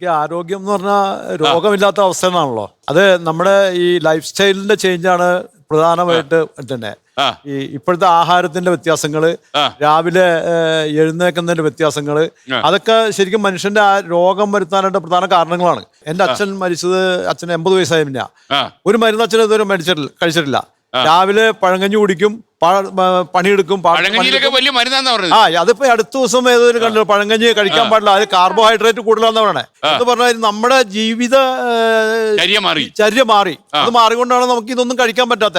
ഈ ആരോഗ്യം എന്ന് പറഞ്ഞാൽ രോഗമില്ലാത്ത അവസ്ഥ എന്നാണല്ലോ. അത് നമ്മുടെ ഈ ലൈഫ് സ്റ്റൈലിന്റെ ചേഞ്ചാണ് പ്രധാനമായിട്ട് തന്നെ. ഈ ഇപ്പോഴത്തെ ആഹാരത്തിന്റെ വ്യത്യാസങ്ങള്, രാവിലെ എഴുന്നേക്കുന്നതിന്റെ വ്യത്യാസങ്ങള്, അതൊക്കെ ശരിക്കും മനുഷ്യന്റെ ആ രോഗം വരുത്താനായിട്ട് പ്രധാന കാരണങ്ങളാണ്. എന്റെ അച്ഛൻ മരിച്ചത്, അച്ഛന് 80 വയസ്സായ പിന്നെ ഒരു മരുന്ന് അച്ഛൻ ഇതുവരെ കഴിച്ചിട്ടില്ല. രാവിലെ പഴങ്കഞ്ഞി കുടിക്കും, പണിയെടുക്കും. അതിപ്പോ അടുത്ത ദിവസം ഏതൊരു കണ്ടു പഴങ്കഞ്ഞി കഴിക്കാൻ പാടില്ല, അത് കാർബോഹൈഡ്രേറ്റ് കൂടുതലാന്ന് പറയണേ. എന്ന് പറഞ്ഞാൽ നമ്മുടെ ജീവിത ചര്യ മാറി. അത് മാറിക്കൊണ്ടാണ് നമുക്ക് ഇതൊന്നും കഴിക്കാൻ പറ്റാത്ത.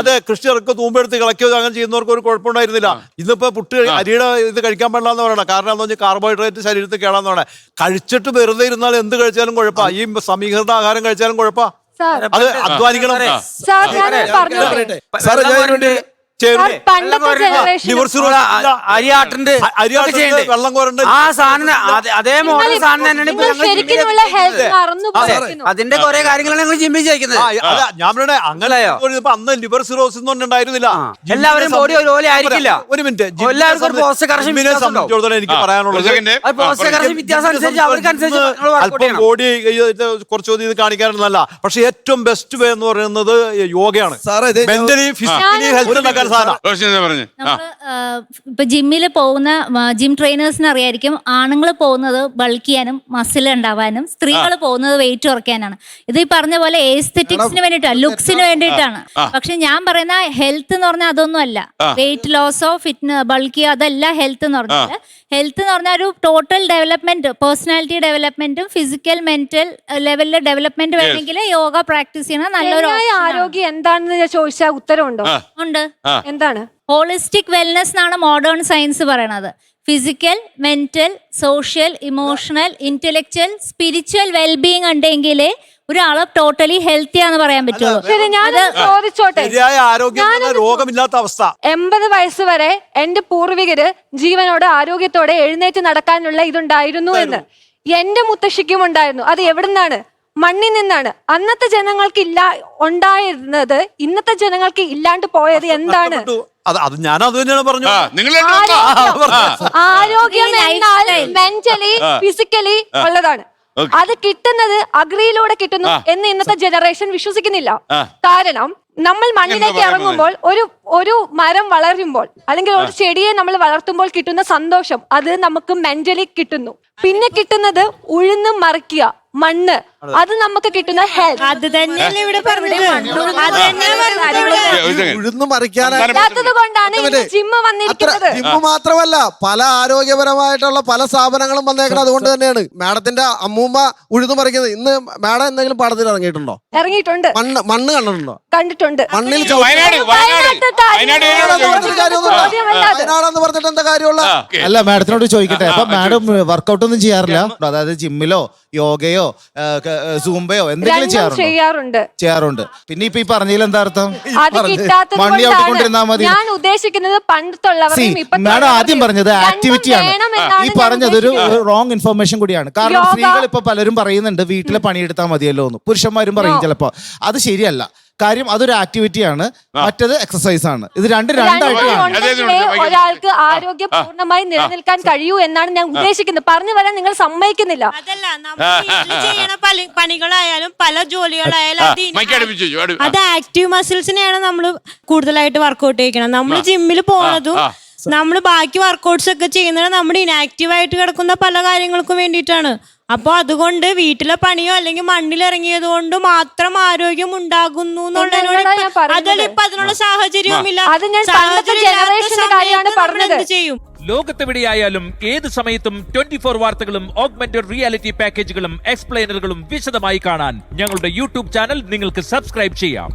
അതെ, കൃഷി ഇറക്കുക, തൂമ്പെടുത്ത് കളയ്ക്കുക, അങ്ങനെ ചെയ്യുന്നവർക്ക് ഒരു കുഴപ്പമുണ്ടായിരുന്നില്ല. ഇന്നിപ്പോ പുട്ട് അരിയുടെ ഇത് കഴിക്കാൻ പാടില്ല എന്ന് പറയണേ. കാരണം എന്താ വെച്ചാൽ കാർബോഹൈഡ്രേറ്റ് ശരീരത്തിൽ കേടാന്ന് പറയണേ. കഴിച്ചിട്ട് വെറുതെ ഇരുന്നാൽ എന്ത് കഴിച്ചാലും കുഴപ്പ, ഈ സമീകൃത ആഹാരം കഴിച്ചാലും കുഴപ്പ. അത് അധ്വാനിക്കണം. വെള്ളം കോരണ്ട ആ സാധനം, അതേ മോഡൽ സാധനം അതിന്റെ കുറെ കാര്യങ്ങളാണ് ഞങ്ങൾ ജിമ്മിൽ ചെയ്യുന്നത്. ഞാൻ പറയണേ, അങ്ങനെ അന്ന് ലിവർ സിറോസിസ് ഒന്നും ഉണ്ടായിരുന്നില്ല. എല്ലാവരും ബോഡി ഒരുപോലെ ആയിരിക്കില്ല. ഒരു മിനിറ്റ്, എനിക്ക് പറയാനുള്ളത് അല്പം ബോഡി കുറച്ച് ഇത് കാണിക്കാനൊന്നല്ല. പക്ഷെ ഏറ്റവും ബെസ്റ്റ് വേ എന്ന് പറയുന്നത് യോഗയാണ്. മെന്റലി ഫിസിക്കലി ഹെൽത്ത് ഉണ്ടാക്കാൻ സാധനം. ഇപ്പൊ ജിമ്മിൽ പോകുന്ന ജിം ട്രെയിനേഴ്സിന് അറിയായിരിക്കും, ആണുങ്ങൾ പോകുന്നത് ബൾക്ക് ചെയ്യാനും മസിൽ ഉണ്ടാവാനും, സ്ത്രീകൾ പോകുന്നത് വെയിറ്റ് കുറയ്ക്കാനാണ്. ഇത് ഈ പറഞ്ഞ പോലെ എസ്തെറ്റിക്സിന് വേണ്ടിയിട്ടാണ്, ലുക്സിന് വേണ്ടിയിട്ടാണ്. പക്ഷെ ഞാൻ പറയുന്ന ഹെൽത്ത് എന്ന് പറഞ്ഞാൽ അതൊന്നും അല്ല. വെയിറ്റ് ലോസോ ബൾക്ക് ചെയ്യുക അതല്ല ഹെൽത്ത് എന്ന് പറഞ്ഞാൽ. ഹെൽത്ത് എന്ന് പറഞ്ഞാൽ ഒരു ടോട്ടൽ ഡെവലപ്മെന്റ്, പേഴ്സണാലിറ്റി ഡെവലപ്മെന്റും ഫിസിക്കൽ മെന്റൽ ലെവലിലെ ഡെവലപ്മെന്റ് വേണമെങ്കിൽ യോഗ പ്രാക്ടീസ് ചെയ്യണം. നല്ലൊരു ആരോഗ്യം എന്താണെന്ന് ചോദിച്ചാൽ ഉത്തരവുണ്ടോ? ഉണ്ട്. എന്താണ്? ഹോളിസ്റ്റിക് വെൽനെസ് എന്നാണ് മോഡേൺ സയൻസ് പറയണത്. Physical, mental, social, emotional, intellectual, spiritual wellbeing ഉണ്ടെങ്കിലേ ഒരാള് ടോട്ടലി ഹെൽത്തിയാന്ന് പറയാൻ പറ്റുള്ളൂ. ശരി, ഞാൻ ചോദിച്ചോട്ടെ. രോഗമില്ലാത്ത അവസ്ഥ. 80 വയസ്സ് വരെ എന്റെ പൂർവികര് ജീവനോടെ ആരോഗ്യത്തോടെ എഴുന്നേറ്റ് നടക്കാനുള്ള ഇതുണ്ടായിരുന്നു എന്ന് എന്റെ മുത്തശ്ശിക്കും ഉണ്ടായിരുന്നു. അത് എവിടുന്നാണ്? മണ്ണിൽ നിന്നാണ്. അന്നത്തെ ജനങ്ങൾക്ക് ഉണ്ടായിരുന്നത് ഇന്നത്തെ ജനങ്ങൾക്ക് ഇല്ലാണ്ട് പോയത് എന്താണ്? ആരോഗ്യം എന്നാൽ മെന്റലി ഫിസിക്കലി ഉള്ളതാണ്. അത് കിട്ടുന്നത് അഗ്രിയിലൂടെ കിട്ടുന്നു എന്ന് ഇന്നത്തെ ജനറേഷൻ വിശ്വസിക്കുന്നില്ല. കാരണം നമ്മൾ മണ്ണിലേക്ക് ഇറങ്ങുമ്പോൾ ഒരു മരം വളരുമ്പോൾ അല്ലെങ്കിൽ ഒരു ചെടിയെ നമ്മൾ വളർത്തുമ്പോൾ കിട്ടുന്ന സന്തോഷം, അത് നമുക്ക് മെന്റലി കിട്ടുന്നു. പിന്നെ കിട്ടുന്നത് ഉഴുന്ന് മറിക്കുക, മണ്ണ്, അത് നമുക്ക് കിട്ടുന്ന ഹെൽത്ത്. അത് തന്നെയല്ലേ ഇവിടെ പറഞ്ഞത്. കൊണ്ടാണ് ജിമ്മ് വന്നിരിക്കുന്നത്. ജിമ്മ് മാത്രമല്ല, പല ആരോഗ്യപരമായിട്ടുള്ള പല സ്ഥാപനങ്ങളും വന്നേക്കുന്നത് അതുകൊണ്ട് തന്നെയാണ്. മാഡത്തിന്റെ അമ്മൂമ്മ ഉഴുതു മറിക്കുന്നത്. ഇന്ന് മാഡം എന്തെങ്കിലും പാടത്തിൽ ഇറങ്ങിയിട്ടുണ്ടോ? ഇറങ്ങിയിട്ടുണ്ട്. മണ്ണ് കണ്ടിട്ടുണ്ടോ? കണ്ടിട്ടുണ്ട്. മണ്ണിൽ വയനാടെന്ന് പറഞ്ഞിട്ട് എന്താ കാര്യമുള്ള? അല്ല, മാഡത്തിനോട് ചോദിക്കട്ടെ, അപ്പൊ മാഡം വർക്കൗട്ട് ഒന്നും ചെയ്യാറില്ല? അതായത് ജിമ്മിലോ യോഗയോ സൂംബയോ എന്തെങ്കിലും ചെയ്യാറുണ്ട്. പിന്നെ ഇപ്പൊ ഈ പറഞ്ഞതിൽ എന്താ അർത്ഥം? മണ്ണി ഔട്ടിക്കൊണ്ടിരുന്നാ മതി. ഞാൻ ഉദ്ദേശിക്കുന്നത് മാഡം ആദ്യം പറഞ്ഞത് ആക്ടിവിറ്റിയാണ്. ഈ പറഞ്ഞത് ഒരു റോങ് ഇൻഫർമേഷൻ കൂടിയാണ്. കാരണം സ്ത്രീകൾ ഇപ്പൊ പലരും പറയുന്നുണ്ട് വീട്ടിലെ പണിയെടുത്താൽ മതിയല്ലോ എന്ന്. പുരുഷന്മാരും പറയും ചിലപ്പോ. അത് ശരിയല്ല. കാര്യം അതൊരു ആക്ടിവിറ്റിയാണ്, മറ്റത് എക്സസൈസ് ആണ്. ഇത് രണ്ടായിട്ട് ഒരാൾക്ക് ആരോഗ്യം പൂർണ്ണമായി നിലനിൽക്കാൻ കഴിയൂ എന്നാണ് ഞാൻ ഉദ്ദേശിക്കുന്നത്. പറഞ്ഞു വരാൻ നിങ്ങൾ സമ്മതിക്കുന്നില്ല. അതല്ല, നമ്മൾ ചെയ്യണ പണികളായാലും പല ജോലികളായാലും അത് ആക്റ്റീവ് മസിൽസിനെയാണ് നമ്മൾ കൂടുതലായിട്ട് വർക്കൗട്ട് ചെയ്യിക്കണം. നമ്മൾ ജിമ്മിൽ പോണതും നമ്മൾ ബാക്കി വർക്കൗട്ട്സ് ഒക്കെ ചെയ്യുന്നത് നമ്മുടെ ഇനാക്റ്റീവ് ആയിട്ട് കിടക്കുന്ന പല കാര്യങ്ങൾക്കും വേണ്ടിയിട്ടാണ്. അപ്പൊ അതുകൊണ്ട് വീട്ടിലെ പണിയോ അല്ലെങ്കിൽ മണ്ണിലിറങ്ങിയത് കൊണ്ട് മാത്രം ആരോഗ്യം ഉണ്ടാകുന്നു അതിലിപ്പോ അതിനുള്ള സാഹചര്യവുമില്ല. ചെയ്യും. ലോകത്തെവിടെയായാലും ഏത് സമയത്തും 24 വാർത്തകളും ഓഗ്മെന്റഡ് റിയാലിറ്റി പാക്കേജുകളും എക്സ്പ്ലെയിനറുകളും വിശദമായി കാണാൻ ഞങ്ങളുടെ യൂട്യൂബ് ചാനൽ നിങ്ങൾക്ക് സബ്സ്ക്രൈബ് ചെയ്യാം.